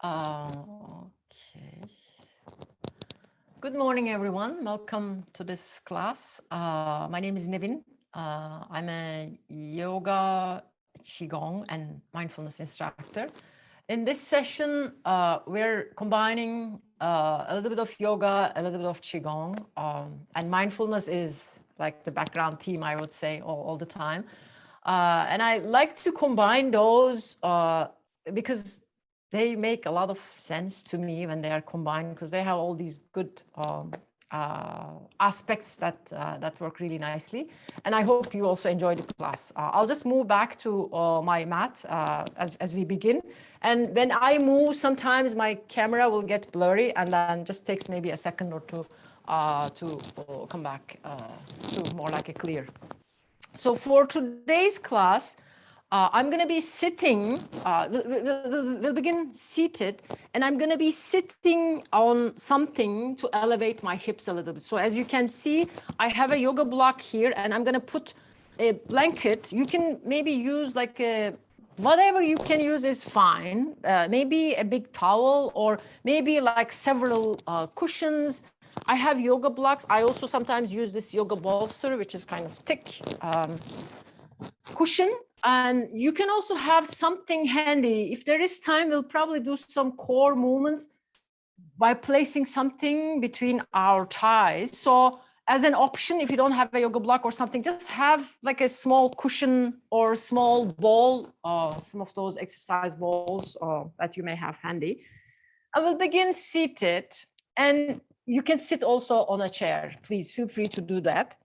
Okay. Good morning, everyone. Welcome to this class. My name is Nevin. I'm a yoga, Qigong, and mindfulness instructor. In this session, we're combining a little bit of yoga, a little bit of Qigong, and mindfulness is like the background theme, I would say, all the time. And I like to combine those because they make a lot of sense to me when they are combined, because they have all these good aspects that work really nicely. And I hope you also enjoy the class. I'll just move back to my mat as we begin. And when I move, sometimes my camera will get blurry, and then just takes maybe a second or two to come back to more like a clear. So for today's class, I'm going to be sitting, we'll begin seated, and I'm going to be sitting on something to elevate my hips a little bit. So as you can see, I have a yoga block here, and I'm going to put a blanket. You can maybe use like a, whatever you can use is fine. Maybe a big towel, or maybe like several cushions. I have yoga blocks. I also sometimes use this yoga bolster, which is kind of thick cushion. And you can also have something handy. If there is time, we'll probably do some core movements by placing something between our thighs. So as an option, if you don't have a yoga block or something, just have like a small cushion or small ball, some of those exercise balls that you may have handy. I will begin seated, and you can sit also on a chair. Please feel free to do that.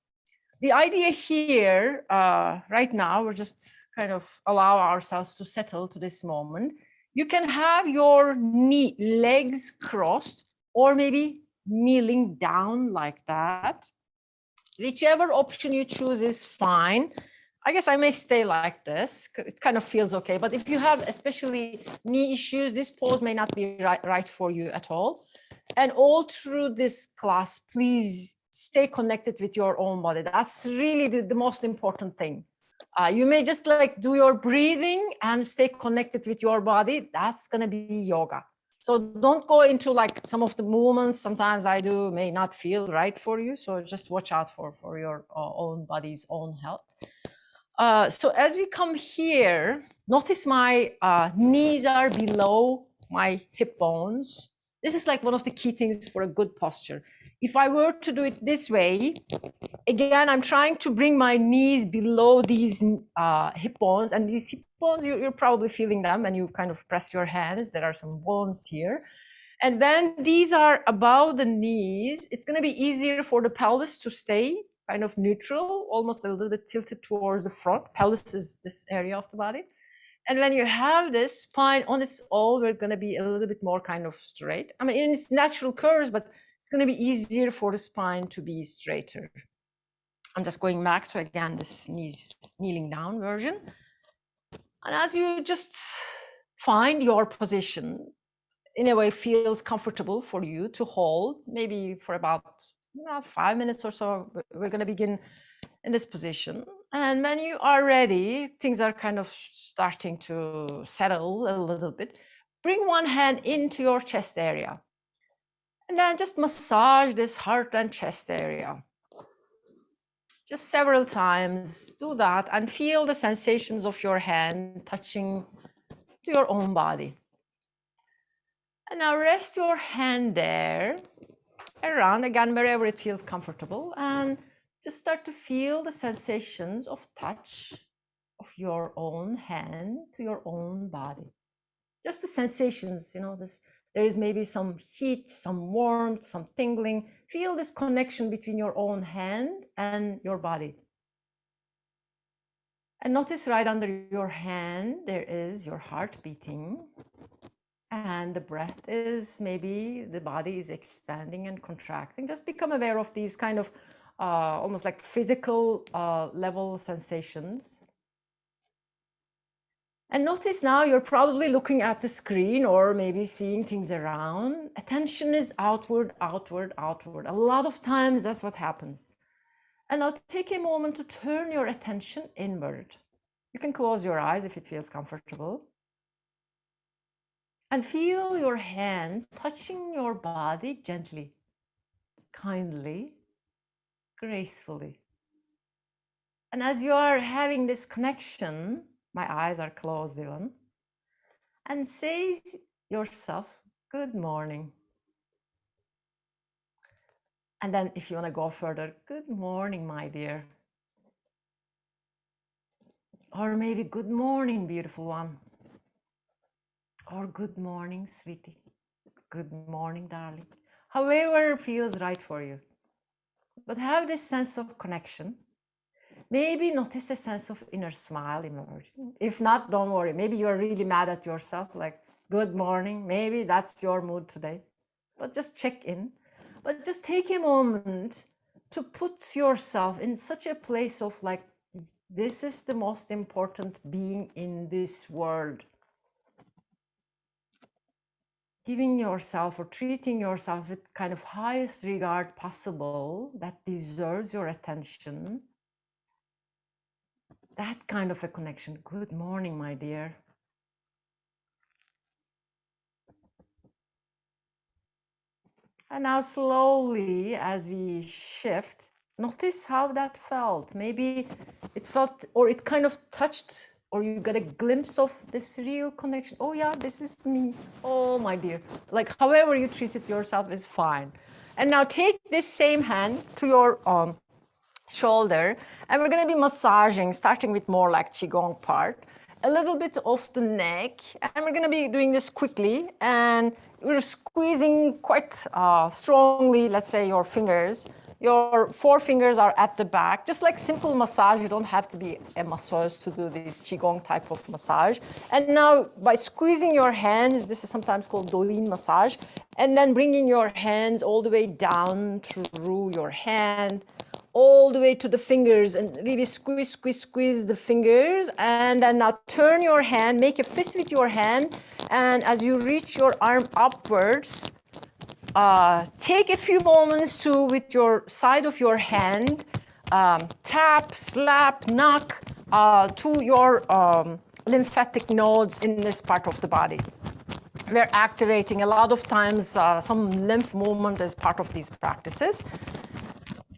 The idea here, right now, we're just kind of allow ourselves to settle to this moment. You can have your legs crossed, or maybe kneeling down like that. Whichever option you choose is fine. I guess I may stay like this. It kind of feels okay. But if you have especially knee issues, this pose may not be right for you at all. And all through this class, please stay connected with your own body. That's really the most important thing. You may just like do your breathing and stay connected with your body. That's going to be yoga. So don't go into like some of the movements sometimes I do may not feel right for you. So just watch out for your own body's own health. So as we come here, notice my knees are below my hip bones. This is like one of the key things for a good posture. If I were to do it this way, again, I'm trying to bring my knees below these hip bones, and these hip bones, you're probably feeling them, and you kind of press your hands. There are some bones here. And when these are above the knees, it's going to be easier for the pelvis to stay kind of neutral, almost a little bit tilted towards the front. Pelvis is this area of the body. And when you have this spine on its own, we're going to be a little bit more kind of straight. I mean, in its natural curves, but it's going to be easier for the spine to be straighter. I'm just going back to, again, this kneeling down version. And as you just find your position, in a way feels comfortable for you to hold, maybe for about 5 minutes or so, we're going to begin in this position. And when you are ready, things are kind of starting to settle a little bit. Bring one hand into your chest area. And then just massage this heart and chest area. Just several times, do that and feel the sensations of your hand touching to your own body. And now rest your hand there, around, again, wherever it feels comfortable, and just start to feel the sensations of touch of your own hand to your own body. Just the sensations, there is maybe some heat, some warmth, some tingling. Feel this connection between your own hand and your body. And notice right under your hand, there is your heart beating. And the breath is, maybe the body is expanding and contracting. Just become aware of these kind of almost like physical level sensations. And notice now you're probably looking at the screen or maybe seeing things around. Attention is outward, outward, outward. A lot of times that's what happens. And now take a moment to turn your attention inward. You can close your eyes if it feels comfortable. And feel your hand touching your body gently, kindly, gracefully. And as you are having this connection, my eyes are closed even, and say yourself, good morning. And then if you want to go further, good morning, my dear. Or maybe good morning, beautiful one. Or good morning, sweetie. Good morning, darling. However feels right for you. But have this sense of connection. Maybe notice a sense of inner smile emerging. If not, don't worry. Maybe you're really mad at yourself, like, good morning. Maybe that's your mood today. But just check in. But just take a moment to put yourself in such a place of like, this is the most important being in this world. Giving yourself or treating yourself with kind of highest regard possible that deserves your attention. That kind of a connection. Good morning, my dear. And now slowly, as we shift, notice how that felt. Maybe it felt, or it kind of touched, or you got a glimpse of this real connection. Oh yeah, this is me. Oh my dear. Like however you treat it yourself is fine. And now take this same hand to your shoulder, and we're going to be massaging, starting with more like Qigong part, a little bit of the neck, and we're going to be doing this quickly, and we're squeezing quite strongly, let's say your fingers. Your forefingers are at the back, just like simple massage. You don't have to be a masseur to do this Qigong type of massage. And now by squeezing your hands, this is sometimes called Doin massage, and then bringing your hands all the way down through your hand, all the way to the fingers, and really squeeze, squeeze, squeeze the fingers. And then now turn your hand, make a fist with your hand. And as you reach your arm upwards, take a few moments to, with your side of your hand, tap, slap, knock to your lymphatic nodes in this part of the body. We're activating a lot of times some lymph movement as part of these practices.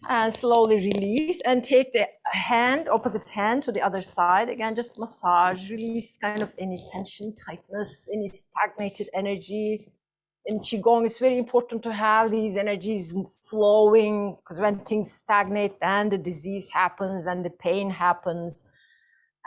And slowly release and take the hand, opposite hand to the other side. Again, just massage, release kind of any tension, tightness, any stagnated energy. In Qigong, it's very important to have these energies flowing, because when things stagnate, then the disease happens, then the pain happens.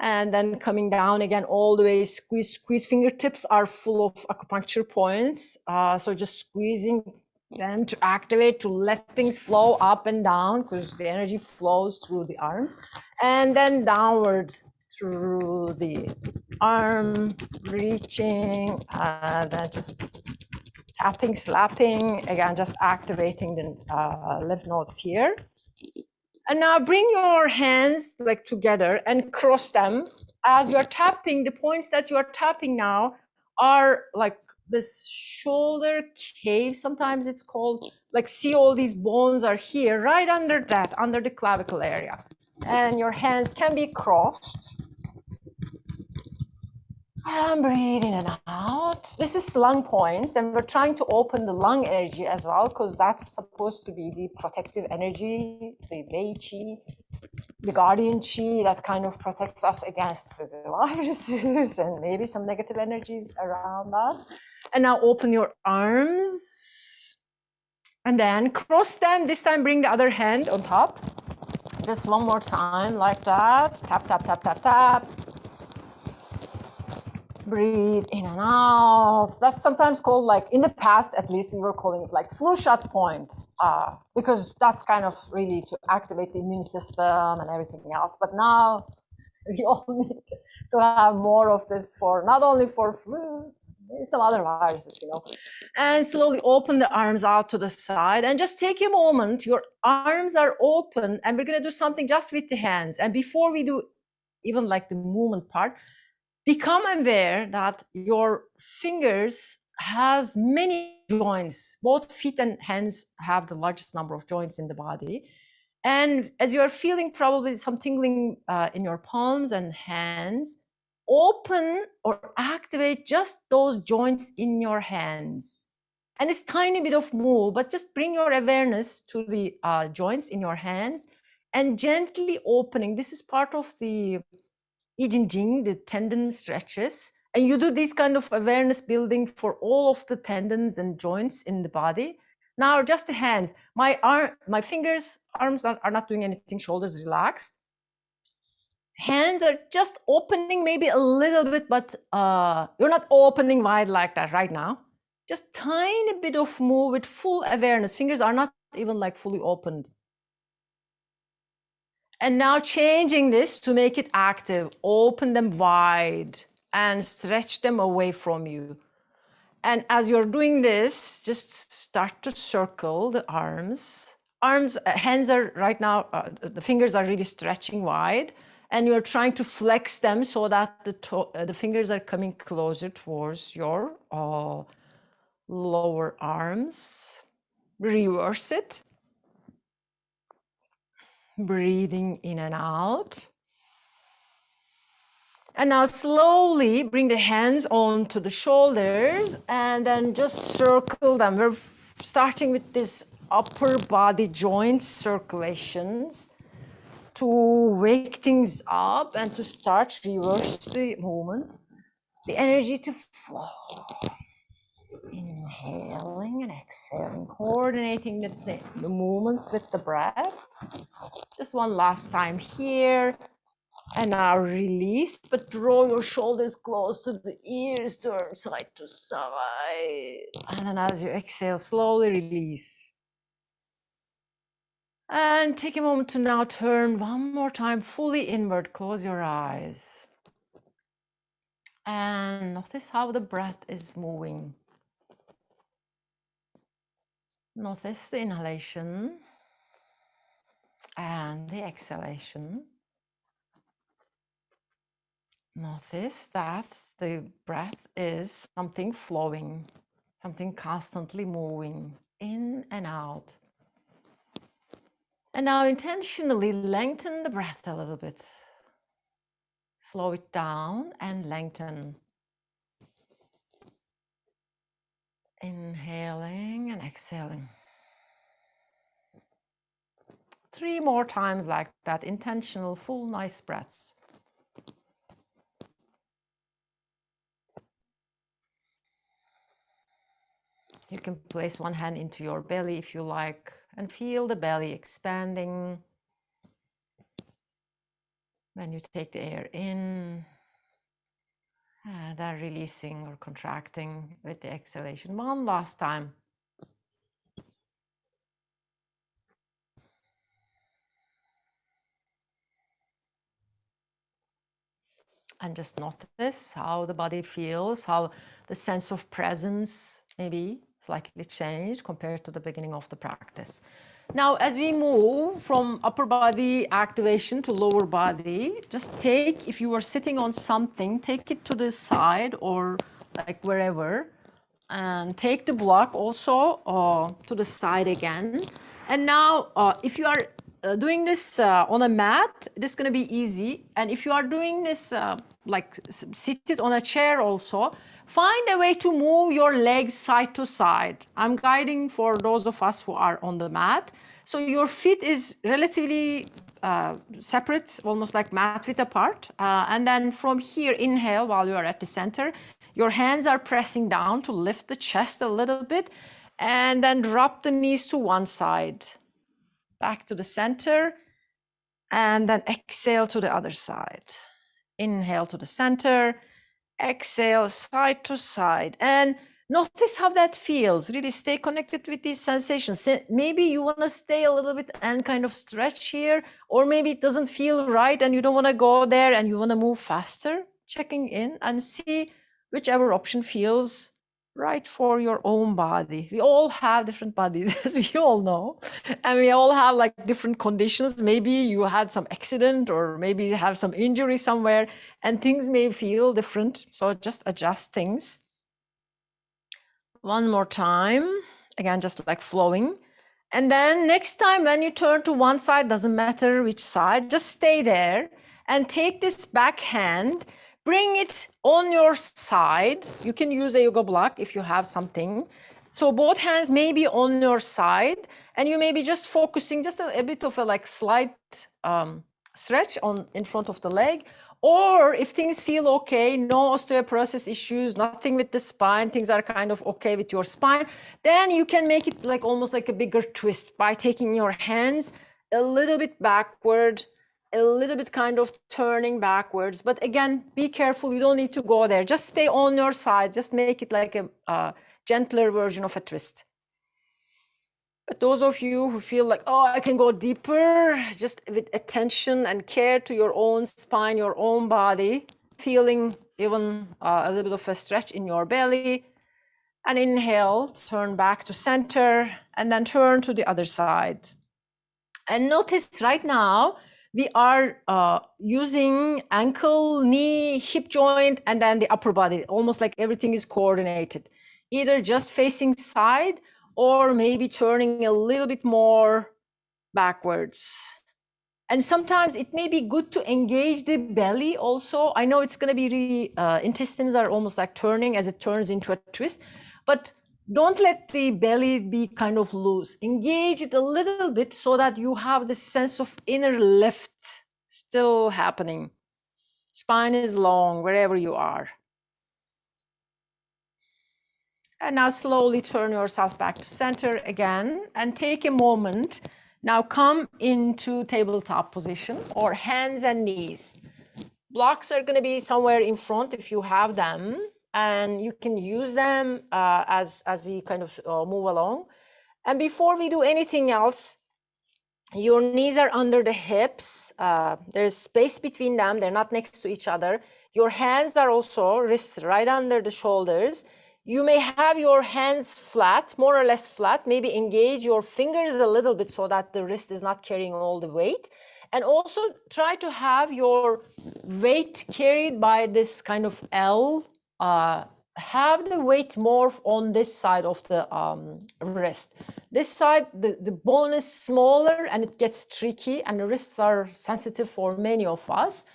And then coming down again, all the way, squeeze, squeeze. Fingertips are full of acupuncture points. So just squeezing them to activate, to let things flow up and down, because the energy flows through the arms. And then downward through the arm, reaching, and then just tapping, slapping, again, just activating the lymph nodes here. And now bring your hands like together and cross them. As you're tapping, the points that you're tapping now are like this shoulder cave, sometimes it's called, like see all these bones are here, right under that, under the clavicle area. And your hands can be crossed. And breathe in and out. This is lung points, and we're trying to open the lung energy as well, because that's supposed to be the protective energy, the Wei Qi, the guardian Qi that kind of protects us against the viruses and maybe some negative energies around us. And now open your arms and then cross them. This time bring the other hand on top. Just one more time like that. Tap, tap, tap, tap, tap. Breathe in and out. That's sometimes called, like in the past at least, we were calling it like flu shot point, because that's kind of really to activate the immune system and everything else. But now we all need to have more of this for not only for flu, maybe some other viruses, you know. And slowly open the arms out to the side and just take a moment. Your arms are open, and we're going to do something just with the hands. And before we do even like the movement part, become aware that your fingers has many joints. Both feet and hands have the largest number of joints in the body. And as you're feeling probably some tingling in your palms and hands, open or activate just those joints in your hands. And it's tiny bit of move, but just bring your awareness to the joints in your hands and gently opening. This is part of the Jing, the tendon stretches. And you do this kind of awareness building for all of the tendons and joints in the body. Now, just the hands. My fingers, arms are not doing anything, shoulders relaxed. Hands are just opening maybe a little bit, but you're not opening wide like that right now. Just tiny bit of move with full awareness. Fingers are not even like fully opened. And now changing this to make it active, open them wide and stretch them away from you. And as you're doing this, just start to circle the arms. Hands are right now, the fingers are really stretching wide, and you're trying to flex them so that the fingers are coming closer towards your lower arms. Reverse it. Breathing in and out. And now slowly bring the hands onto the shoulders and then just circle them. We're starting with this upper body joint circulations to wake things up and to start reverse the movement, the energy to flow. Inhaling and exhaling, coordinating the movements with the breath. Just one last time here. And now release, but draw your shoulders close to the ears, turn side to side. And then as you exhale, slowly release. And take a moment to now turn one more time fully inward. Close your eyes. And notice how the breath is moving. Notice the inhalation and the exhalation. Notice that the breath is something flowing, something constantly moving in and out. And now intentionally lengthen the breath a little bit. Slow it down and lengthen. Inhaling and exhaling. 3 more times like that, intentional, full, nice breaths. You can place one hand into your belly if you like and feel the belly expanding. When you take the air in, and then releasing or contracting with the exhalation. One last time. And just notice how the body feels, how the sense of presence maybe slightly changed compared to the beginning of the practice. Now, as we move from upper body activation to lower body, just take, if you are sitting on something, take it to the side or like wherever, and take the block also to the side again. And now, if you are doing this on a mat, this is going to be easy. And if you are doing this like seated on a chair also, find a way to move your legs side to side. I'm guiding for those of us who are on the mat. So your feet is relatively separate, almost like mat width apart. And then from here, inhale while you are at the center. Your hands are pressing down to lift the chest a little bit. And then drop the knees to one side. Back to the center. And then exhale to the other side. Inhale to the center. Exhale side to side. And notice how that feels. Really stay connected with these sensations. Maybe you want to stay a little bit and kind of stretch here, or maybe it doesn't feel right and you don't want to go there and you want to move faster. Checking in and see whichever option feels right for your own body. We all have different bodies, as we all know, and we all have like different conditions. Maybe you had some accident, or maybe you have some injury somewhere, and things may feel different. So just adjust things. One more time, again, just like flowing. And then next time when you turn to one side, doesn't matter which side, just stay there and take this back hand. bring it on your side. You can use a yoga block if you have something. So both hands may be on your side, and you may be just focusing just a bit of a like slight stretch in front of the leg. Or if things feel okay, no osteoporosis issues, nothing with the spine, things are kind of okay with your spine, then you can make it like almost like a bigger twist by taking your hands a little bit backward, a little bit kind of turning backwards. But again, be careful, you don't need to go there. Just stay on your side, just make it like a gentler version of a twist. But those of you who feel like, oh, I can go deeper, just with attention and care to your own spine, your own body, feeling even a little bit of a stretch in your belly. And inhale, turn back to center, and then turn to the other side. And notice right now, we are using ankle, knee, hip joint, and then the upper body, almost like everything is coordinated, either just facing side or maybe turning a little bit more backwards. And sometimes it may be good to engage the belly also. I know it's going to be really, intestines are almost like turning as it turns into a twist, but don't let the belly be kind of loose. Engage it a little bit so that you have this sense of inner lift still happening. Spine is long wherever you are. And now slowly turn yourself back to center again and take a moment. Now come into tabletop position or hands and knees. Blocks are going to be somewhere in front if you have them, and you can use them as we kind of move along. And before we do anything else, your knees are under the hips. There's space between them. They're not next to each other. Your hands are also wrists right under the shoulders. You may have your hands flat, more or less flat. Maybe engage your fingers a little bit so that the wrist is not carrying all the weight. And also try to have your weight carried by this kind of L. Have the weight more on this side of the wrist. This side, the bone is smaller and it gets tricky, and the wrists are sensitive for many of us.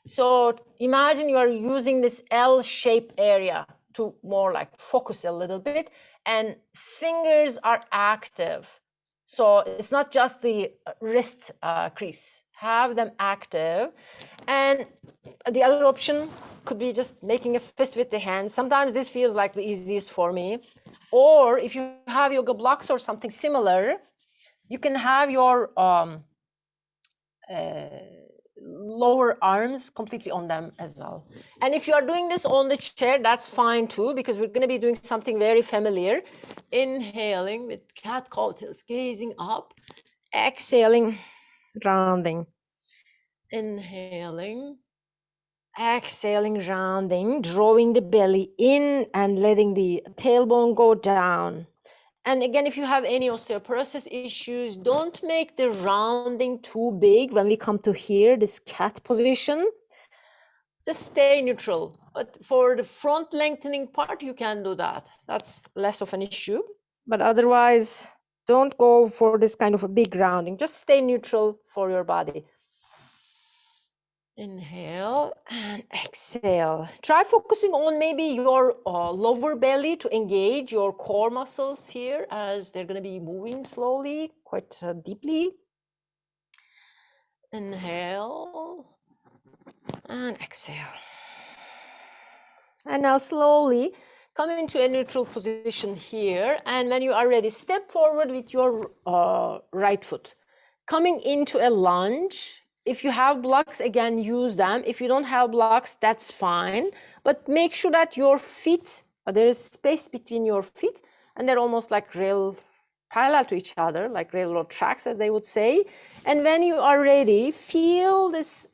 So imagine you are using this L-shaped area to more like focus a little bit, and fingers are active. So it's not just the wrist crease, have them active. And the other option could be just making a fist with the hands. Sometimes this feels like the easiest for me. Or if you have yoga blocks or something similar, you can have your lower arms completely on them as well. And if you are doing this on the chair, that's fine too, because we're going to be doing something very familiar. Inhaling with cat cocktails, gazing up, exhaling, rounding. Inhaling, exhaling, rounding, drawing the belly in and letting the tailbone go down. And again, if you have any osteoporosis issues, don't make the rounding too big when we come to here, this cat position. Just stay neutral. But for the front lengthening part, you can do that. That's less of an issue. But otherwise, don't go for this kind of a big rounding. Just stay neutral for your body. Inhale and exhale. Try focusing on maybe your lower belly to engage your core muscles here as they're going to be moving slowly, quite deeply. Inhale and exhale. And now slowly come into a neutral position here. And when you are ready, step forward with your right foot. Coming into a lunge. If you have blocks, again, use them. If you don't have blocks, that's fine. But make sure that your feet, there is space between your feet, and they're almost like parallel to each other, like railroad tracks, as they would say. And when you are ready, feel this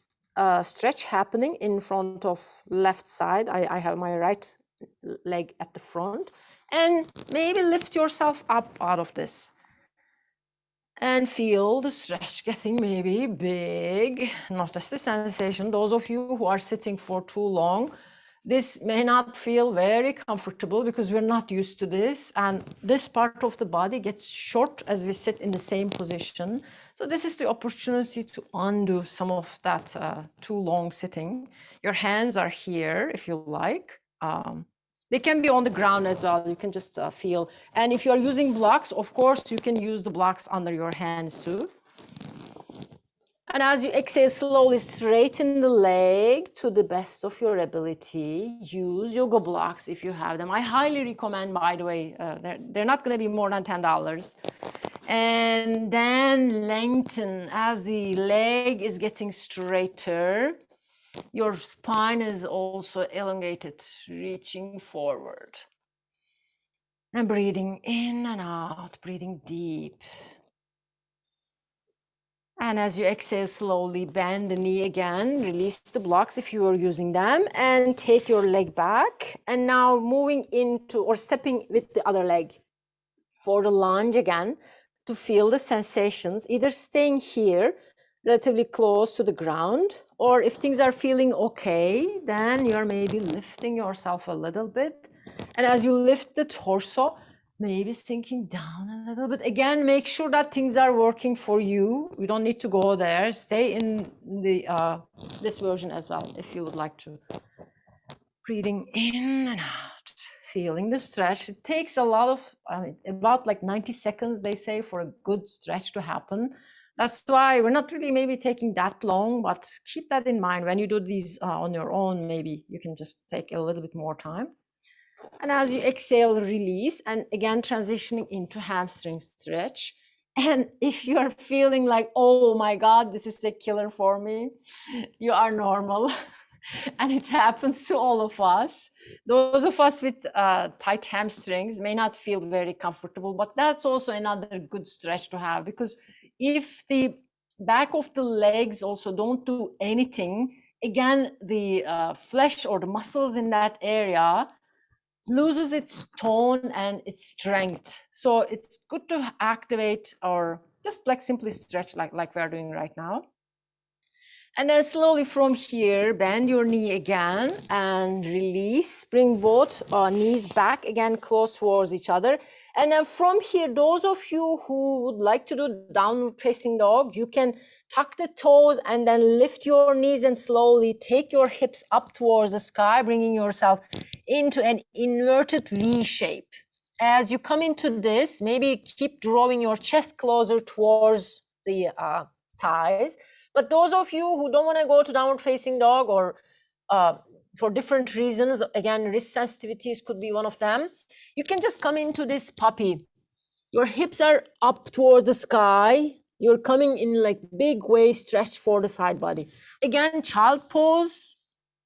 stretch happening in front of left side. I have my right leg at the front. And maybe lift yourself up out of this. And feel the stretch getting maybe big. Notice the sensation. Those of you who are sitting for too long, This may not feel very comfortable because we're not used to this. And this part of the body gets short as we sit in the same position. So this is the opportunity to undo some of that too long sitting. Your hands are here if you like. They can be on the ground as well. You can just feel. And if you're using blocks, of course, you can use the blocks under your hands too. And as you exhale, slowly straighten the leg to the best of your ability. Use yoga blocks if you have them. I highly recommend, by the way, they're not going to be more than $10. And then lengthen as the leg is getting straighter. Your spine is also elongated, reaching forward. And breathing in and out, breathing deep. And as you exhale, slowly bend the knee again, release the blocks if you are using them, and take your leg back. And now moving into or stepping with the other leg for the lunge again to feel the sensations, either staying here relatively close to the ground, or if things are feeling okay, then you're maybe lifting yourself a little bit. And as you lift the torso, maybe sinking down a little bit. Again, make sure that things are working for you. You don't need to go there. Stay in the this version as well, if you would like to. Breathing in and out, feeling the stretch. It takes a lot of, about like 90 seconds, they say, for a good stretch to happen. That's why we're not really maybe taking that long, but keep that in mind. When you do these on your own, maybe you can just take a little bit more time. And as you exhale, release, and again, transitioning into hamstring stretch. And if you are feeling like, oh my God, this is a killer for me, you are normal. And it happens to all of us. Those of us with tight hamstrings may not feel very comfortable, but that's also another good stretch to have, because if the back of the legs also don't do anything, again, the flesh or the muscles in that area loses its tone and its strength. So it's good to activate or just like simply stretch like we're doing right now. And then slowly from here, bend your knee again and release. Bring both knees back again, close towards each other. And then from here, those of you who would like to do downward facing dog, you can tuck the toes and then lift your knees and slowly take your hips up towards the sky, bringing yourself into an inverted V shape. As you come into this, maybe keep drawing your chest closer towards the thighs. But those of you who don't want to go to downward facing dog, or for different reasons, again, wrist sensitivities could be one of them, you can just come into this puppy. Your hips are up towards the sky. You're coming in like big way stretch for the side body. Again, child pose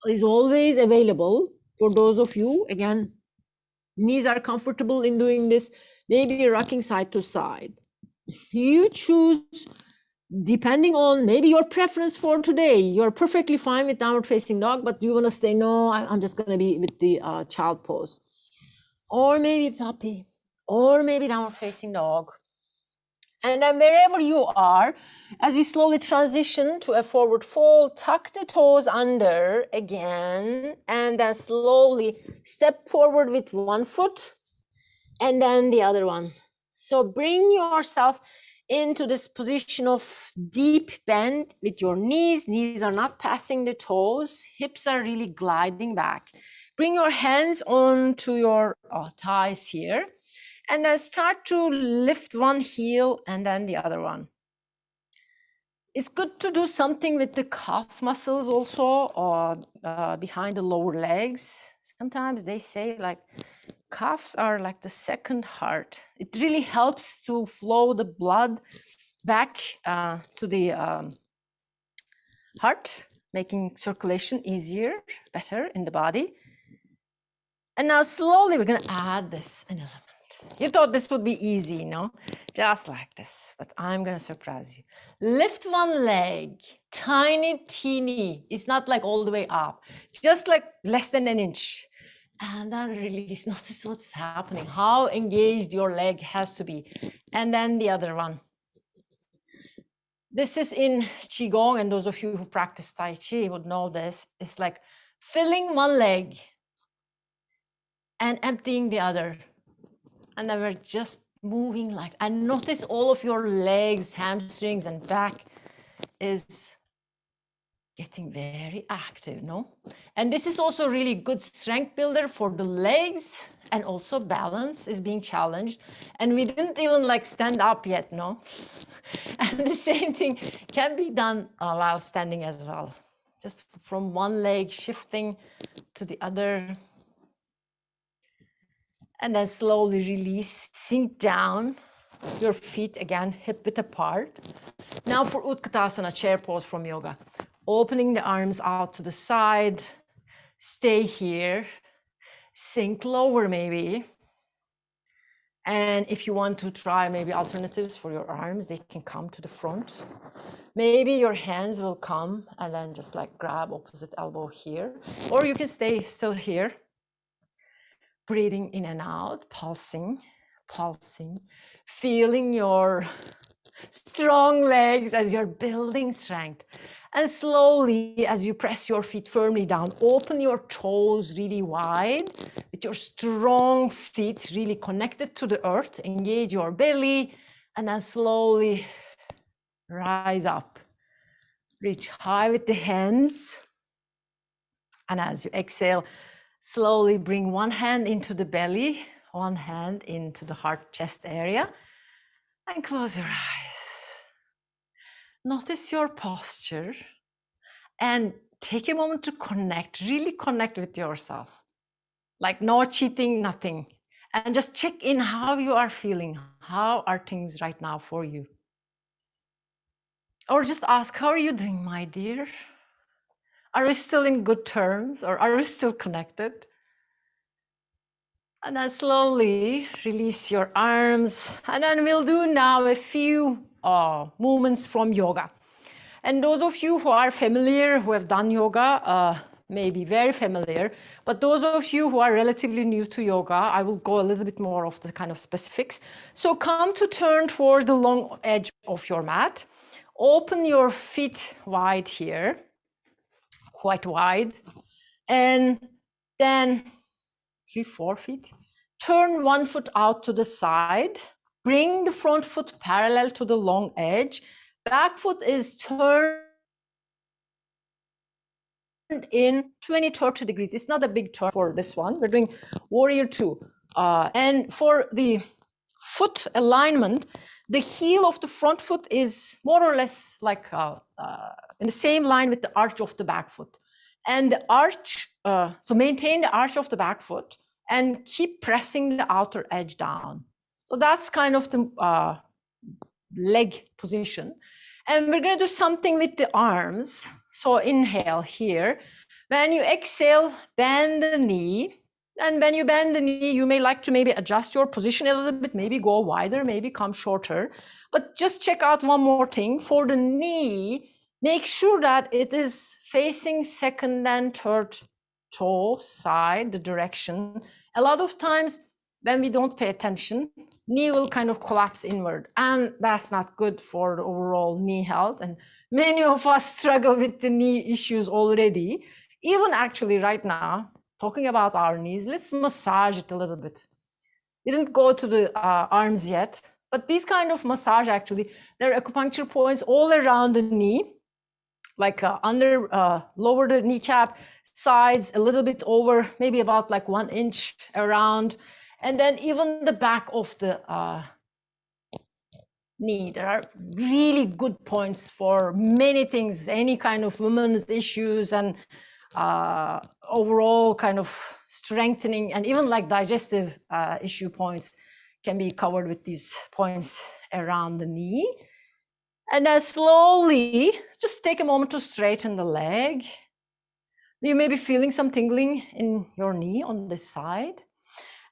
is always available for those of you. Again, knees are comfortable in doing this, maybe rocking side to side. You choose depending on maybe your preference for today. You're perfectly fine with downward facing dog, but you want to stay, no, I'm just going to be with the child pose. Or maybe puppy, or maybe downward facing dog. And then wherever you are, as we slowly transition to a forward fold, tuck the toes under again, and then slowly step forward with one foot and then the other one. So bring yourself into this position of deep bend with your knees. Knees are not passing the toes. Hips are really gliding back. Bring your hands onto your thighs here. And then start to lift one heel and then the other one. It's good to do something with the calf muscles also, or behind the lower legs. Sometimes they say like calves are like the second heart. It really helps to flow the blood back to the heart, making circulation easier, better in the body. And now slowly we're going to add this an element. You thought this would be easy, no? Just like this, but I'm going to surprise you. Lift one leg, tiny, teeny. It's not like all the way up, just like less than an inch. And then release. Notice what's happening, how engaged your leg has to be. And then the other one. This is in Qigong, and those of you who practice Tai Chi would know this. It's like filling one leg and emptying the other. And then we're just moving like, and notice all of your legs, hamstrings, and back is getting very active, no? And this is also really good strength builder for the legs, and also balance is being challenged. And we didn't even like stand up yet, no? And the same thing can be done while standing as well. Just from one leg shifting to the other. And then slowly release, sink down, your feet again, hip width apart. Now for Utkatasana, chair pose from yoga. Opening the arms out to the side, stay here, sink lower maybe. And if you want to try maybe alternatives for your arms, they can come to the front. Maybe your hands will come and then just like grab opposite elbow here, or you can stay still here. Breathing in and out, pulsing, pulsing, feeling your strong legs as you're building strength. And slowly, as you press your feet firmly down, open your toes really wide with your strong feet really connected to the earth. Engage your belly and then slowly rise up. Reach high with the hands. And as you exhale, slowly bring one hand into the belly, one hand into the heart chest area, and close your eyes. Notice your posture and take a moment to connect, really connect with yourself. Like no cheating, nothing. And just check in how you are feeling. How are things right now for you? Or just ask, how are you doing, my dear? Are we still in good terms, or are we still connected? And then slowly release your arms. And then we'll do now a few movements from yoga. And those of you who are familiar, who have done yoga, may be very familiar. But those of you who are relatively new to yoga, I will go a little bit more of the kind of specifics. So come to turn towards the long edge of your mat. Open your feet wide here, quite wide. And then 3-4 feet. Turn one foot out to the side. Bring the front foot parallel to the long edge. Back foot is turned in 20-30 degrees. It's not a big turn for this one. We're doing warrior two. And for the foot alignment, the heel of the front foot is more or less like in the same line with the arch of the back foot. And the arch, so maintain the arch of the back foot and keep pressing the outer edge down. So that's kind of the leg position. And we're going to do something with the arms. So inhale here. When you exhale, bend the knee. And when you bend the knee, you may like to maybe adjust your position a little bit, maybe go wider, maybe come shorter. But just check out one more thing. For the knee, make sure that it is facing second and third toe side, the direction. A lot of times when we don't pay attention, knee will kind of collapse inward, and that's not good for the overall knee health. And many of us struggle with the knee issues already. Even actually right now, talking about our knees, let's massage it a little bit. We didn't go to the arms yet, but these kind of massage actually, there are acupuncture points all around the knee, like under, lower the kneecap, sides, a little bit over, maybe about like 1 inch around, and then even the back of the knee. There are really good points for many things, any kind of women's issues and overall kind of strengthening, and even like digestive issue points can be covered with these points around the knee. And then slowly, just take a moment to straighten the leg. You may be feeling some tingling in your knee on this side.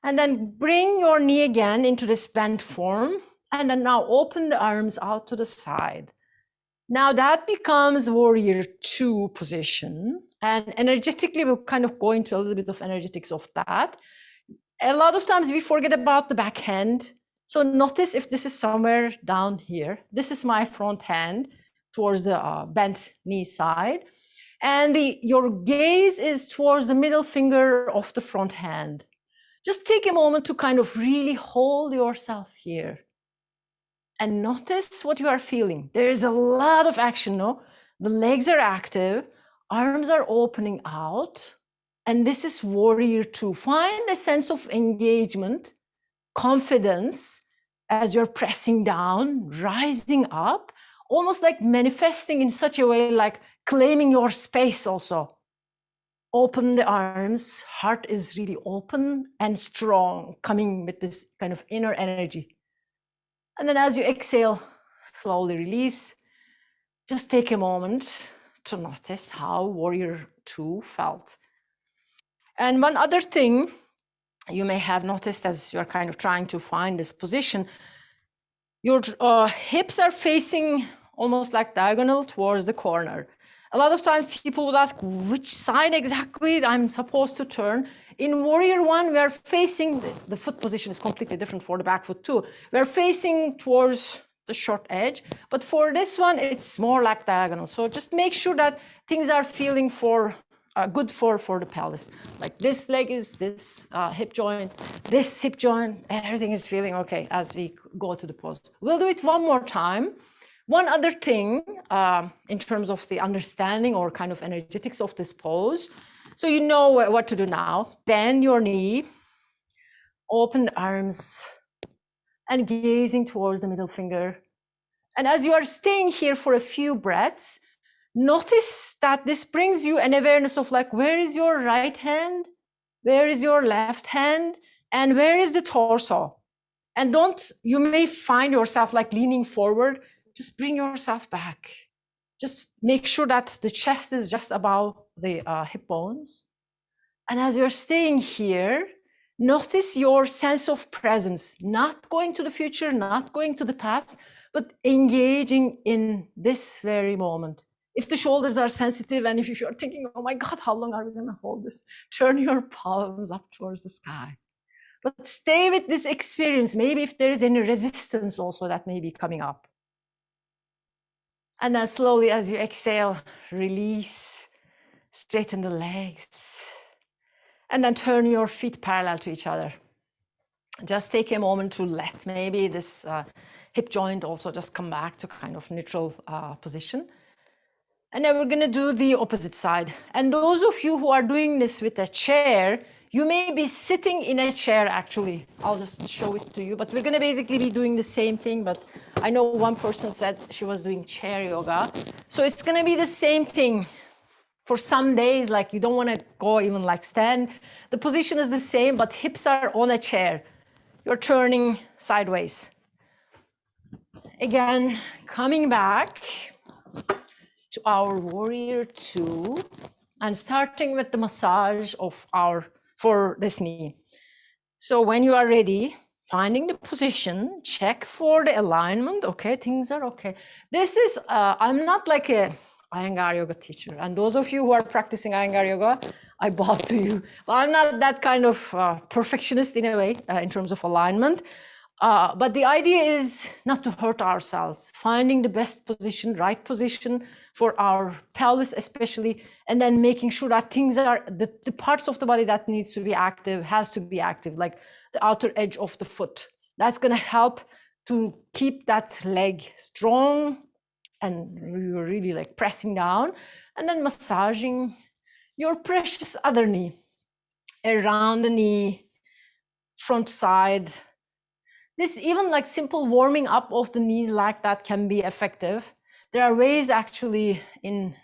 And then bring your knee again into this bent form. And then now open the arms out to the side. Now that becomes warrior two position. And energetically, we'll kind of go into a little bit of energetics of that. A lot of times we forget about the back hand. So notice if this is somewhere down here. This is my front hand towards the bent knee side. And your gaze is towards the middle finger of the front hand. Just take a moment to kind of really hold yourself here and notice what you are feeling. There is a lot of action, no? The legs are active, arms are opening out, and this is warrior two. Find a sense of engagement, confidence as you're pressing down, rising up, almost like manifesting in such a way, like claiming your space also. Open the arms, heart is really open and strong, coming with this kind of inner energy. And then as you exhale, slowly release. Just take a moment to notice how warrior two felt. And one other thing you may have noticed as you're kind of trying to find this position, your hips are facing almost like diagonal towards the corner. A lot of times people would ask which side exactly I'm supposed to turn. In warrior one, we are facing, the foot position is completely different for the back foot too. We're facing towards the short edge, but for this one, it's more like diagonal. So just make sure that things are feeling good for the pelvis. Like this leg is this hip joint, this hip joint, everything is feeling okay as we go to the pose. We'll do it one more time. One other thing in terms of the understanding or kind of energetics of this pose. So you know what to do now. Bend your knee, open the arms, and gazing towards the middle finger. And as you are staying here for a few breaths, notice that this brings you an awareness of like, where is your right hand? Where is your left hand? And where is the torso? And you may find yourself like leaning forward. Just bring yourself back. Just make sure that the chest is just above the hip bones. And as you're staying here, notice your sense of presence, not going to the future, not going to the past, but engaging in this very moment. If the shoulders are sensitive and if you're thinking, oh my God, how long are we gonna hold this? Turn your palms up towards the sky. But stay with this experience. Maybe if there is any resistance also that may be coming up. And then slowly as you exhale, release, straighten the legs. And then turn your feet parallel to each other. Just take a moment to let maybe this hip joint also just come back to kind of neutral position. And then we're gonna do the opposite side. And those of you who are doing this with a chair, you may be sitting in a chair actually. I'll just show it to you, but we're gonna basically be doing the same thing, but I know one person said she was doing chair yoga. So it's gonna be the same thing. For some days, like you don't wanna go even like stand. The position is the same, but hips are on a chair. You're turning sideways. Again, coming back to our warrior two and starting with the massage of for this knee. So when you are ready, finding the position, check for the alignment. Okay, things are okay. This is, I'm not like a Iyengar yoga teacher. And those of you who are practicing Iyengar yoga, I bow to you. Well, I'm not that kind of perfectionist in a way, in terms of alignment. But the idea is not to hurt ourselves, finding the best position, right position for our pelvis especially, and then making sure that things are, the parts of the body that needs to be active, has to be active, like the outer edge of the foot. That's gonna help to keep that leg strong, and you're really like pressing down, and then massaging your precious other knee, around the knee, front side. This even like simple warming up of the knees like that can be effective. There are ways actually in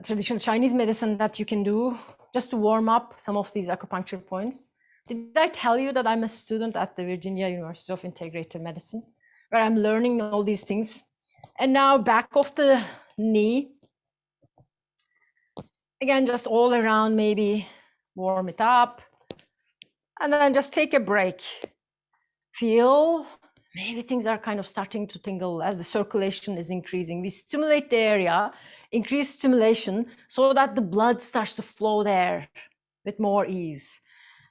traditional Chinese medicine that you can do just to warm up some of these acupuncture points. Did I tell you that I'm a student at the Virginia University of Integrative Medicine, where I'm learning all these things? And now back of the knee. Again, just all around, maybe warm it up. And then just take a break. Feel maybe things are kind of starting to tingle as the circulation is increasing. We stimulate the area, increase stimulation so that the blood starts to flow there with more ease.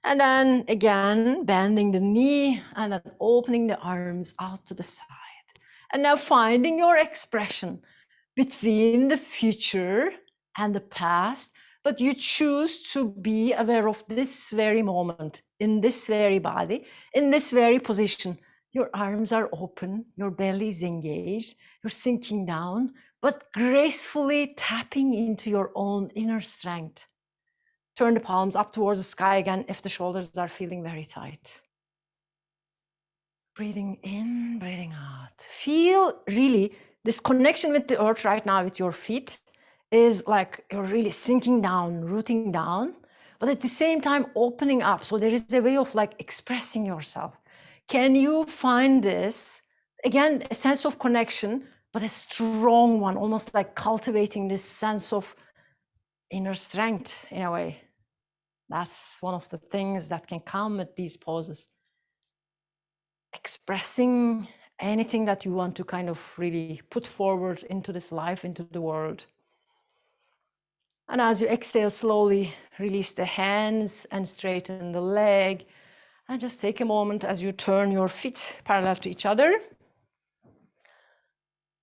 And then again, bending the knee and then opening the arms out to the side. And now finding your expression. between the future and the past, but you choose to be aware of this very moment, in this very body, in this very position. Your arms are open, your belly is engaged, you're sinking down, but gracefully tapping into your own inner strength. Turn the palms up towards the sky again if the shoulders are feeling very tight. Breathing in, breathing out. Feel really this connection with the earth right now with your feet is like you're really sinking down, rooting down, but at the same time opening up. So there is a way of like expressing yourself. Can you find this? Again, a sense of connection, but a strong one, almost like cultivating this sense of inner strength in a way. That's one of the things that can come with these poses. Expressing anything that you want to kind of really put forward into this life, into the world. And as you exhale, slowly release the hands and straighten the leg. And just take a moment as you turn your feet parallel to each other.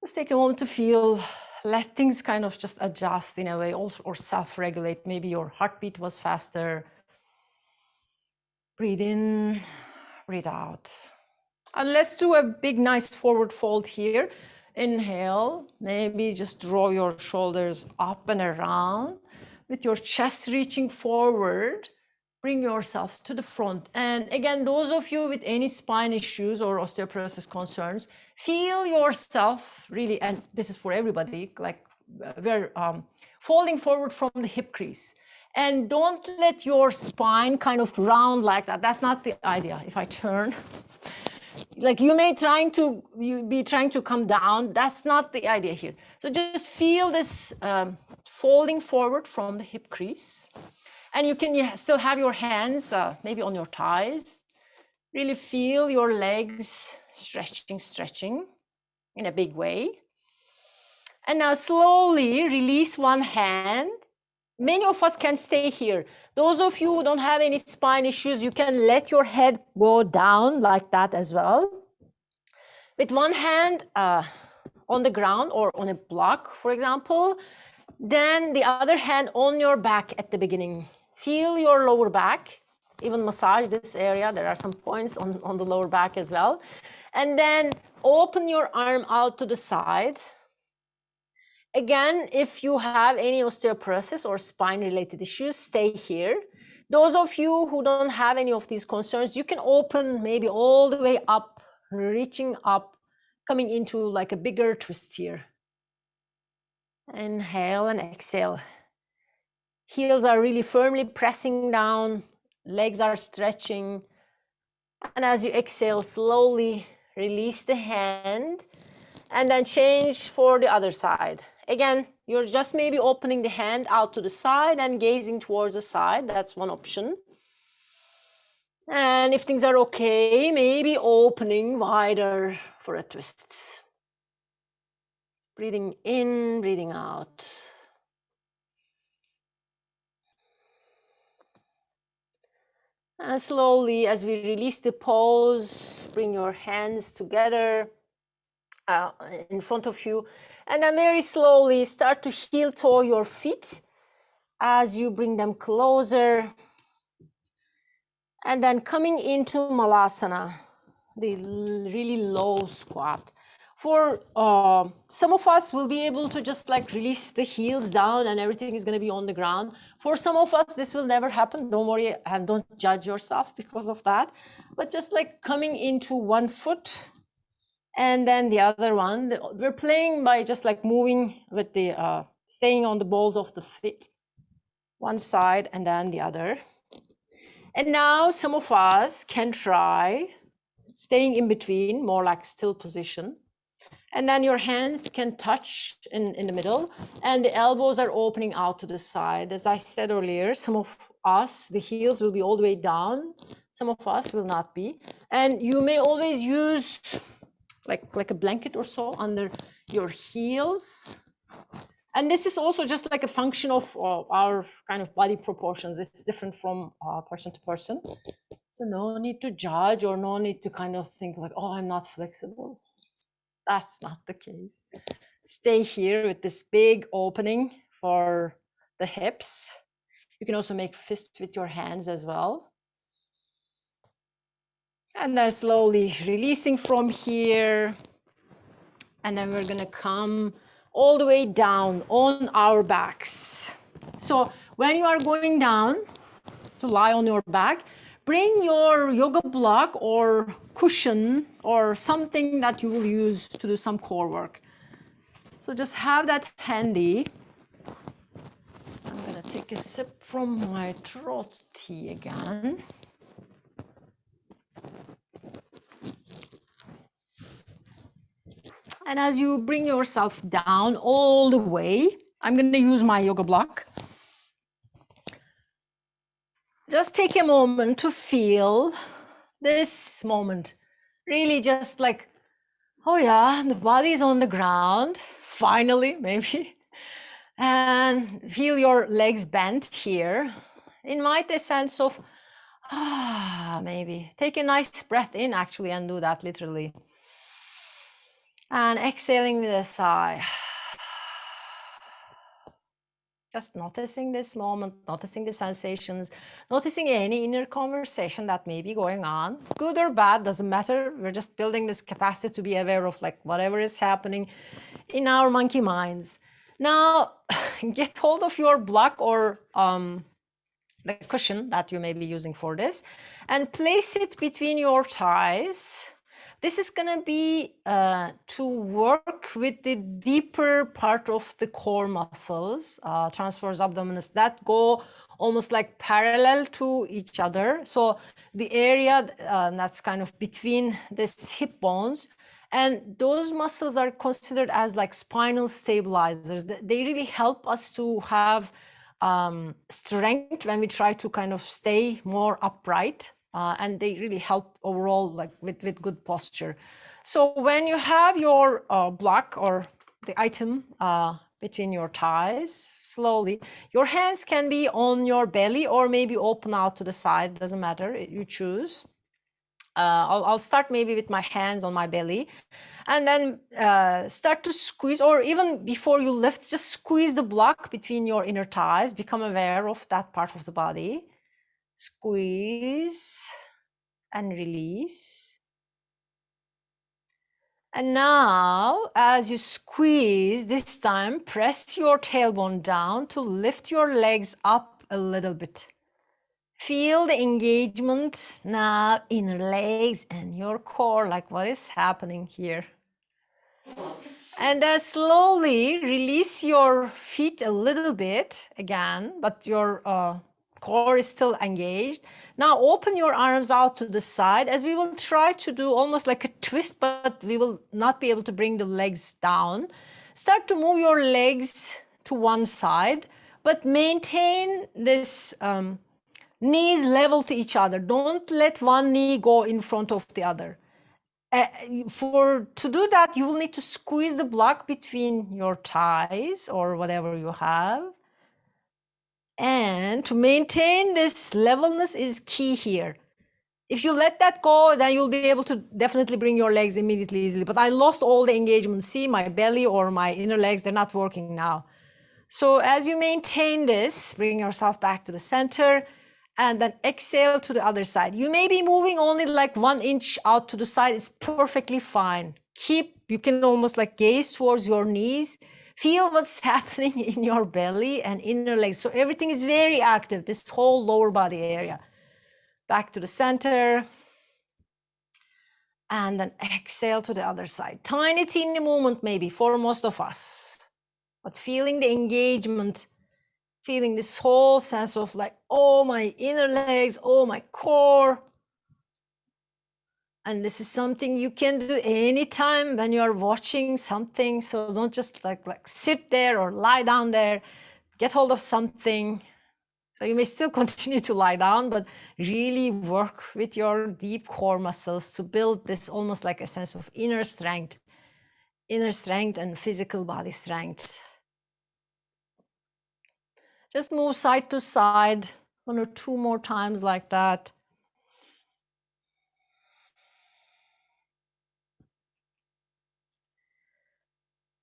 Just take a moment to feel, let things kind of just adjust in a way, or self-regulate. Maybe your heartbeat was faster. Breathe in, breathe out. And let's do a big, nice forward fold here. Inhale, maybe just draw your shoulders up and around with your chest reaching forward. Bring yourself to the front. And again, those of you with any spine issues or osteoporosis concerns, feel yourself really, and this is for everybody, like we're folding forward from the hip crease. And don't let your spine kind of round like that. That's not the idea. If I turn, like you may be trying to come down. That's not the idea here. So just feel this folding forward from the hip crease. And you can still have your hands maybe on your thighs. Really feel your legs stretching in a big way. And now slowly release one hand. Many of us can stay here. Those of you who don't have any spine issues, you can let your head go down like that as well. With one hand on the ground or on a block, for example, then the other hand on your back at the beginning. Feel your lower back, even massage this area. There are some points on the lower back as well. And then open your arm out to the side. Again, if you have any osteoporosis or spine-related issues, stay here. Those of you who don't have any of these concerns, you can open maybe all the way up, reaching up, coming into like a bigger twist here. Inhale and exhale. Heels are really firmly pressing down, legs are stretching. And as you exhale, slowly release the hand and then change for the other side. Again, you're just maybe opening the hand out to the side and gazing towards the side. That's one option. And if things are okay, maybe opening wider for a twist. Breathing in, breathing out. And slowly, as we release the pose, bring your hands together in front of you. And then very slowly start to heel toe your feet as you bring them closer. And then coming into Malasana, the really low squat. For some of us, we'll be able to just like release the heels down and everything is going to be on the ground. For some of us, this will never happen. Don't worry and don't judge yourself because of that. But just like coming into one foot and then the other one. We're playing by just like moving with the, staying on the balls of the feet. One side and then the other. And now some of us can try staying in between, more like still position. And then your hands can touch in the middle and the elbows are opening out to the side. As I said earlier, some of us, the heels will be all the way down. Some of us will not be. And you may always use like a blanket or so under your heels. And this is also just like a function of our kind of body proportions. It's different from person to person. So no need to judge or no need to kind of think like, oh, I'm not flexible. That's not the case. Stay here with this big opening for the hips. You can also make fists with your hands as well. And then slowly releasing from here. And then we're gonna come all the way down on our backs. So when you are going down to lie on your back, bring your yoga block or cushion or something that you will use to do some core work. So just have that handy. I'm gonna take a sip from my throat tea again. And as you bring yourself down all the way, I'm gonna use my yoga block. Just take a moment to feel this moment. Really just like, oh yeah, the body is on the ground, finally, maybe. And feel your legs bent here. Invite a sense of, maybe. Take a nice breath in actually and do that literally. And exhaling with a sigh. Just noticing this moment, noticing the sensations, noticing any inner conversation that may be going on, good or bad, doesn't matter. We're just building this capacity to be aware of like whatever is happening in our monkey minds. Now, get hold of your block or the cushion that you may be using for this and place it between your thighs. This is going to be to work with the deeper part of the core muscles, transverse abdominis, that go almost like parallel to each other. So the area that's kind of between these hip bones, and those muscles are considered as like spinal stabilizers. They really help us to have strength when we try to kind of stay more upright. And they really help overall like with good posture. So when you have your block or the item between your thighs, slowly, your hands can be on your belly or maybe open out to the side, doesn't matter, you choose. I'll start maybe with my hands on my belly and then start to squeeze, or even before you lift, just squeeze the block between your inner thighs, become aware of that part of the body. Squeeze and release. And now, as you squeeze, this time, press your tailbone down to lift your legs up a little bit. Feel the engagement now in your legs and your core, like what is happening here. And slowly release your feet a little bit again, but your core is still engaged. Now open your arms out to the side as we will try to do almost like a twist, but we will not be able to bring the legs down. Start to move your legs to one side, but maintain this knees level to each other. Don't let one knee go in front of the other. To do that, you will need to squeeze the block between your thighs or whatever you have. And to maintain this levelness is key here. If you let that go, then you'll be able to definitely bring your legs immediately easily. But I lost all the engagement. See, my belly or my inner legs, they're not working now. So as you maintain this, bring yourself back to the center and then exhale to the other side. You may be moving only like 1 inch out to the side. It's perfectly fine. You can almost like gaze towards your knees. Feel what's happening in your belly and inner legs. So everything is very active, this whole lower body area. Back to the center. And then exhale to the other side. Tiny, teeny movement maybe for most of us. But feeling the engagement, feeling this whole sense of like, oh, my inner legs, oh, my core. And this is something you can do anytime when you're watching something. So don't just like sit there or lie down there, get hold of something. So you may still continue to lie down, but really work with your deep core muscles to build this almost like a sense of inner strength and physical body strength. Just move side to side 1 or 2 more times like that.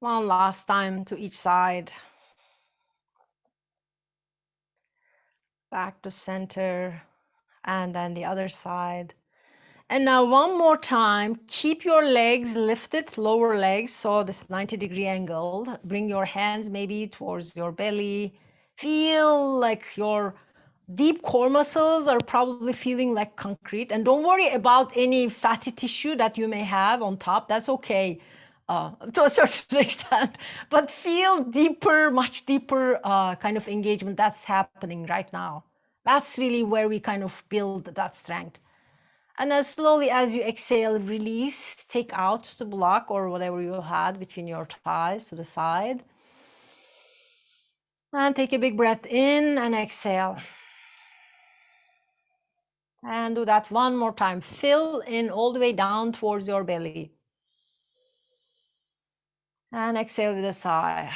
One last time to each side. Back to center, and then the other side. And now one more time, keep your legs lifted, lower legs, so this 90-degree angle. Bring your hands maybe towards your belly. Feel like your deep core muscles are probably feeling like concrete. And don't worry about any fatty tissue that you may have on top. That's okay to a certain extent. But feel deeper, much deeper kind of engagement that's happening right now. That's really where we kind of build that strength. And as slowly as you exhale, release, take out the block or whatever you had between your thighs to the side. And take a big breath in and exhale. And do that one more time. Fill in all the way down towards your belly. And exhale with a sigh.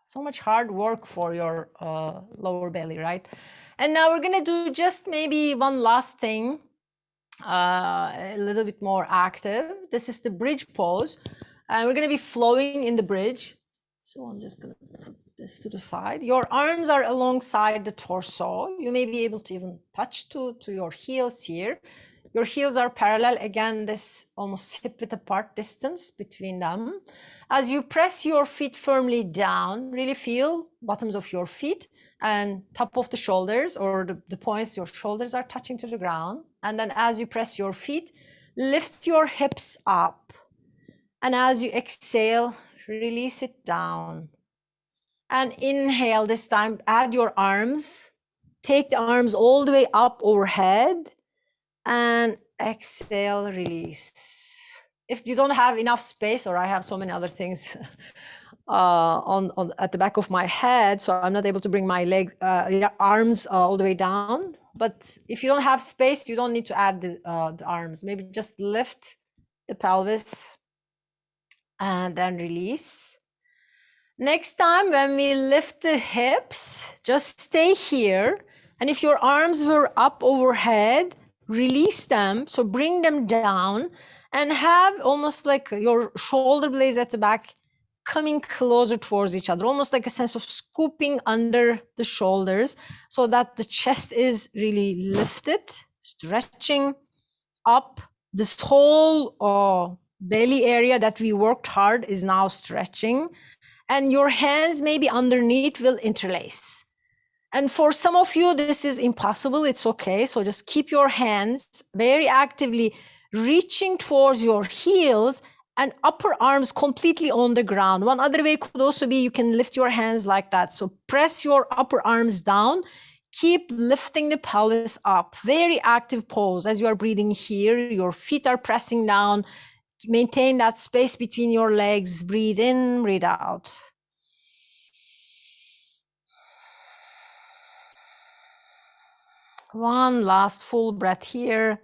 So much hard work for your lower belly, right? And now we're gonna do just maybe one last thing, a little bit more active. This is the bridge pose. And we're gonna be flowing in the bridge. So I'm just gonna put this to the side. Your arms are alongside the torso. You may be able to even touch to your heels here. Your heels are parallel. Again, this almost hip width apart distance between them. As you press your feet firmly down, really feel bottoms of your feet and top of the shoulders, or the points, your shoulders are touching to the ground. And then as you press your feet, lift your hips up. And as you exhale, release it down. And inhale this time, add your arms. Take the arms all the way up overhead. And exhale, release. If you don't have enough space, or I have so many other things at the back of my head, so I'm not able to bring my arms all the way down. But if you don't have space, you don't need to add the arms. Maybe just lift the pelvis and then release. Next time when we lift the hips, just stay here. And if your arms were up overhead, release them. So bring them down and have almost like your shoulder blades at the back coming closer towards each other, almost like a sense of scooping under the shoulders so that the chest is really lifted, stretching up. This whole belly area that we worked hard is now stretching, and your hands maybe underneath will interlace. And for some of you, this is impossible. It's okay. So just keep your hands very actively reaching towards your heels and upper arms completely on the ground. One other way could also be you can lift your hands like that. So press your upper arms down. Keep lifting the pelvis up. Very active pose as you are breathing here. Your feet are pressing down. Maintain that space between your legs. Breathe in, breathe out. One last full breath here.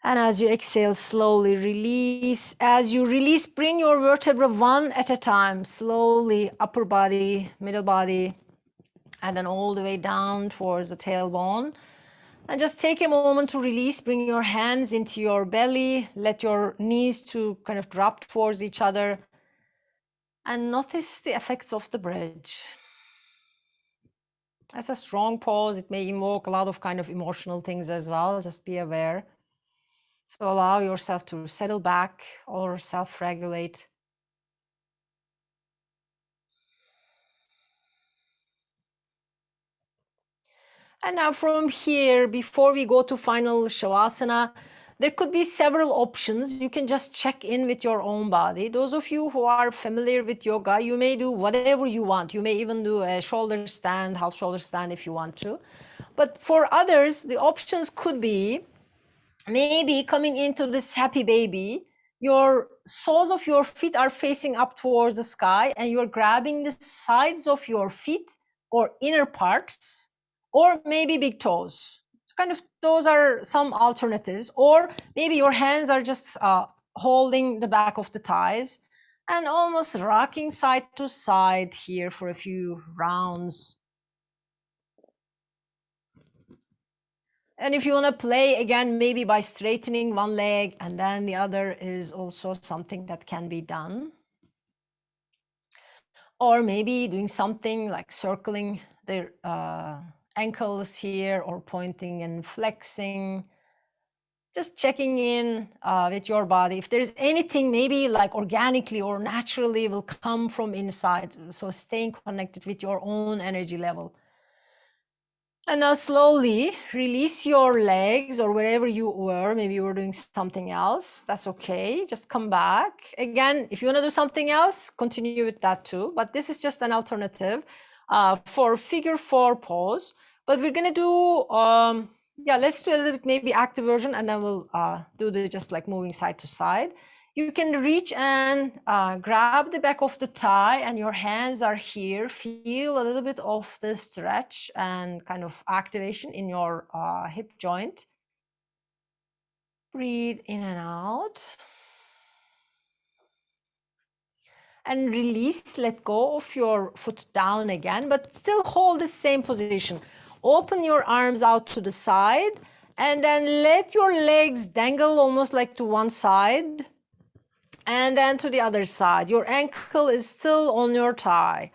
And as you exhale, slowly release. As you release, bring your vertebra one at a time, slowly upper body, middle body, and then all the way down towards the tailbone. And just take a moment to release. Bring your hands into your belly. Let your knees to kind of drop towards each other. And notice the effects of the bridge. That's a strong pose. It may invoke a lot of kind of emotional things as well. Just be aware. So allow yourself to settle back or self-regulate. And now from here, before we go to final Shavasana, there could be several options. You can just check in with your own body. Those of you who are familiar with yoga, you may do whatever you want. You may even do a shoulder stand, half shoulder stand if you want to. But for others, the options could be maybe coming into this happy baby, your soles of your feet are facing up towards the sky and you're grabbing the sides of your feet or inner parts, or maybe big toes. It's kind of, those are some alternatives. Or maybe your hands are just holding the back of the thighs and almost rocking side to side here for a few rounds. And if you want to play again, maybe by straightening one leg and then the other is also something that can be done. Or maybe doing something like circling the ankles here or pointing and flexing. Just checking in with your body. If there's anything maybe like organically or naturally will come from inside. So staying connected with your own energy level. And now slowly release your legs or wherever you were. Maybe you were doing something else. That's okay. Just come back. Again, if you want to do something else, continue with that too. But this is just an alternative for figure 4 pose. But we're going to do, let's do a little bit maybe active version and then we'll do the just like moving side to side. You can reach and grab the back of the thigh and your hands are here. Feel a little bit of the stretch and kind of activation in your hip joint. Breathe in and out. And release, let go of your foot down again, but still hold the same position. Open your arms out to the side and then let your legs dangle almost like to one side. And then to the other side, your ankle is still on your thigh.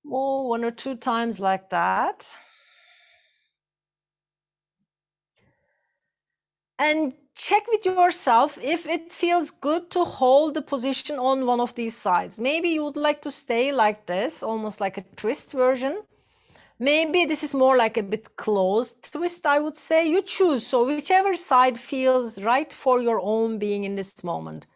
Oh, 1 or 2 times like that. And check with yourself if it feels good to hold the position on one of these sides. Maybe you would like to stay like this, almost like a twist version. Maybe this is more like a bit closed twist, I would say. You choose, so whichever side feels right for your own being in this moment.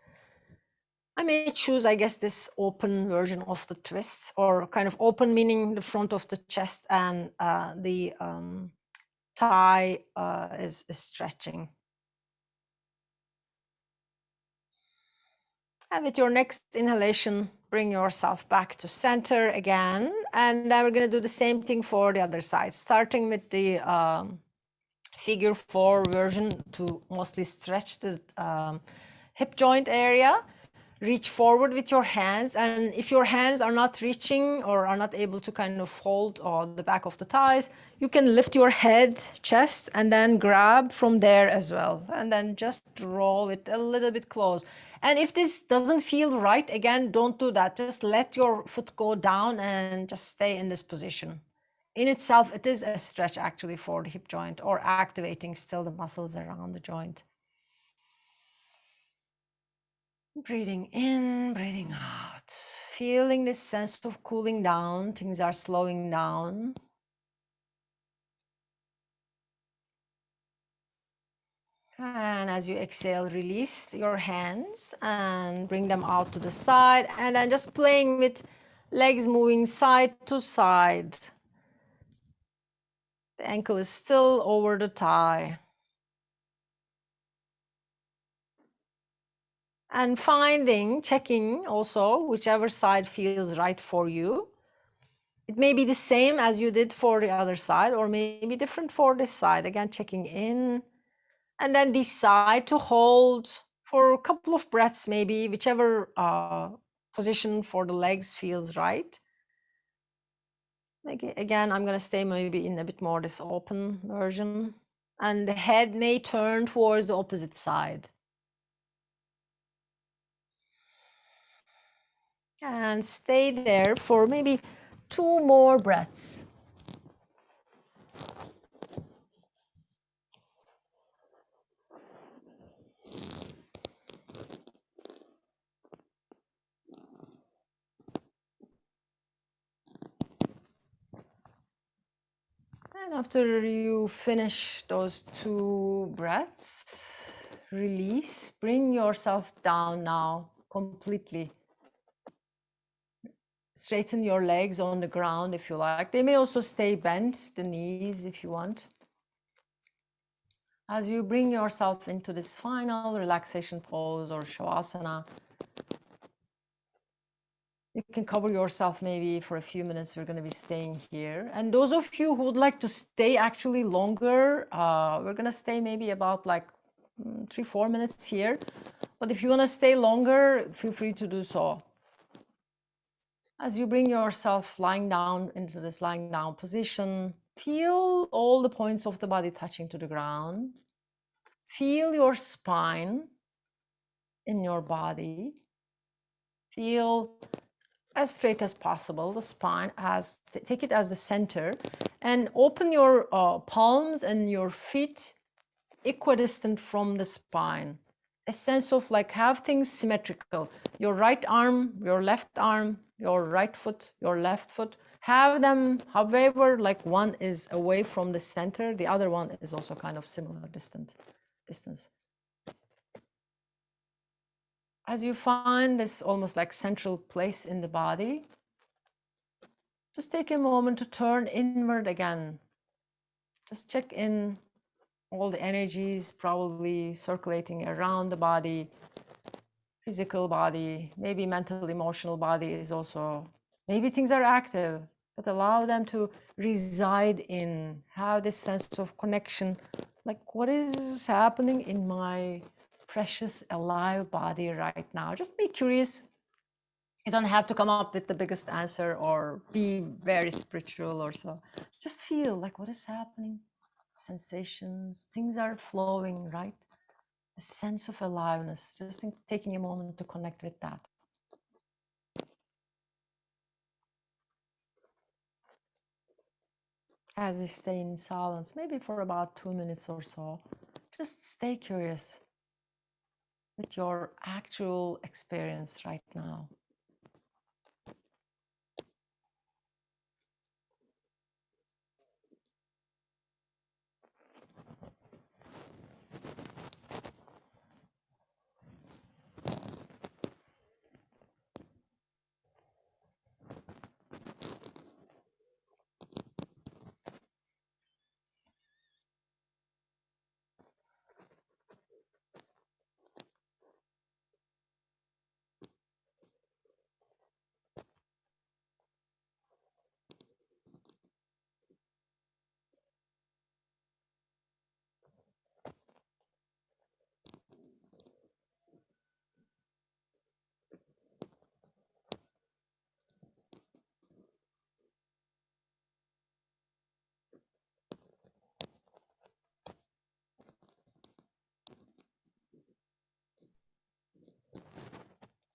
I may choose, I guess, this open version of the twist, or kind of open meaning the front of the chest and the thigh is stretching. And with your next inhalation, bring yourself back to center again. And then we're going to do the same thing for the other side, starting with the figure 4 version to mostly stretch the hip joint area. Reach forward with your hands, and if your hands are not reaching or are not able to kind of hold the back of the thighs, you can lift your head, chest, and then grab from there as well. And then just draw it a little bit close. And if this doesn't feel right, again, don't do that. Just let your foot go down and just stay in this position. In itself, it is a stretch actually for the hip joint, or activating still the muscles around the joint. Breathing in, breathing out, feeling this sense of cooling down, things are slowing down. And as you exhale, release your hands and bring them out to the side, and then just playing with legs moving side to side. The ankle is still over the thigh. And checking also whichever side feels right for you. It may be the same as you did for the other side, or maybe different for this side. Again, checking in, and then decide to hold for a couple of breaths, maybe whichever position for the legs feels right. Again, I'm going to stay maybe in a bit more this open version, and the head may turn towards the opposite side. And stay there for maybe 2 more breaths. And after you finish those 2 breaths, release, bring yourself down now completely. Straighten your legs on the ground if you like. They may also stay bent, the knees if you want. As you bring yourself into this final relaxation pose or shavasana, you can cover yourself maybe for a few minutes. We're going to be staying here. And those of you who would like to stay actually longer, we're going to stay maybe about like 3-4 minutes here. But if you want to stay longer, feel free to do so. As you bring yourself lying down into this lying down position, Feel all the points of the body touching to the ground. Feel your spine in your body. Feel as straight as possible, the spine, as take it as the center, and open your palms and your feet equidistant from the spine. A sense of like have things symmetrical. Your right arm, your left arm, your right foot, your left foot. Have them, however, like one is away from the center, the other one is also kind of similar distance. As you find this almost like central place in the body, just take a moment to turn inward again. Just check in all the energies probably circulating around the body, physical body, maybe mental, emotional body is also, maybe things are active, but allow them to reside in, have this sense of connection, like what is happening in my precious alive body right now. Just be curious. You don't have to come up with the biggest answer or be very spiritual or so. Just feel like what is happening, sensations, things are flowing, right? A sense of aliveness, just taking a moment to connect with that. As we stay in silence, maybe for about 2 minutes or so, just stay curious with your actual experience right now.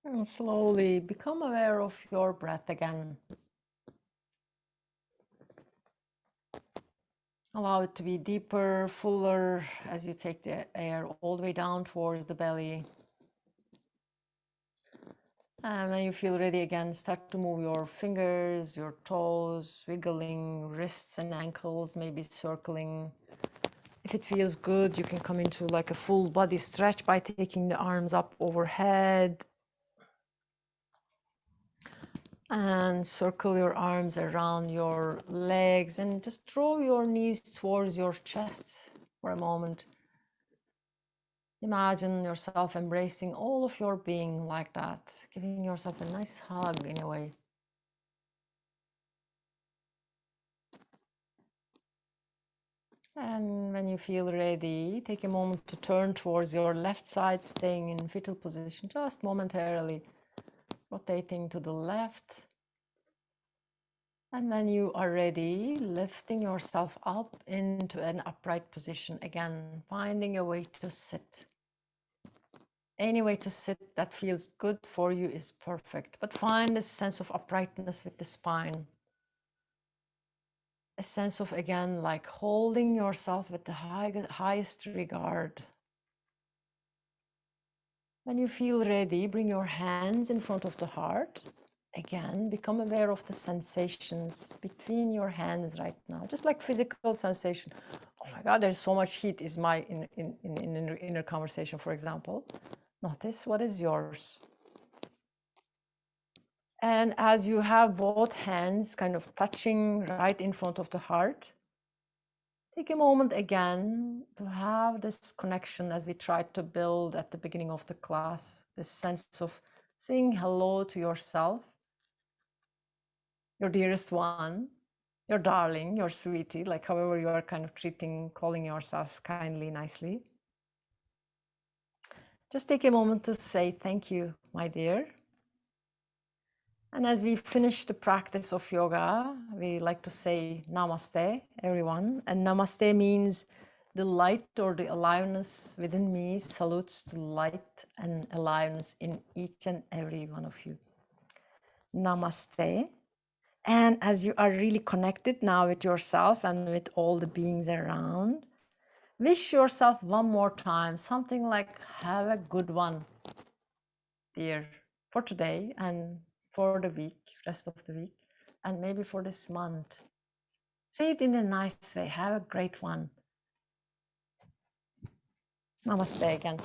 And slowly become aware of your breath again. Allow it to be deeper, fuller as you take the air all the way down towards the belly. And when you feel ready again, start to move your fingers, your toes, wiggling wrists and ankles, maybe circling. If it feels good, you can come into like a full body stretch by taking the arms up overhead. And circle your arms around your legs and just draw your knees towards your chest for a moment. Imagine yourself embracing all of your being like that, giving yourself a nice hug in a way. And when you feel ready, take a moment to turn towards your left side, staying in fetal position, just momentarily rotating to the left. And when you are ready, lifting yourself up into an upright position again, finding a way to sit. Any way to sit that feels good for you is perfect, but find a sense of uprightness with the spine. A sense of, again, like holding yourself with the highest regard. When you feel ready, bring your hands in front of the heart. Again, become aware of the sensations between your hands right now, just like physical sensation. Oh my God, there's so much heat is my inner conversation, for example. Notice what is yours. And as you have both hands kind of touching right in front of the heart, take a moment again to have this connection as we tried to build at the beginning of the class, this sense of saying hello to yourself, your dearest one, your darling, your sweetie, like however you are kind of calling yourself kindly, nicely. Just take a moment to say thank you, my dear. And as we finish the practice of yoga, we like to say Namaste, everyone. And Namaste means the light or the aliveness within me salutes the light and aliveness in each and every one of you. Namaste. And as you are really connected now with yourself and with all the beings around, wish yourself one more time something like, have a good one, dear, for today and for the week, rest of the week, and maybe for this month. Say it in a nice way. Have a great one. Namaste again.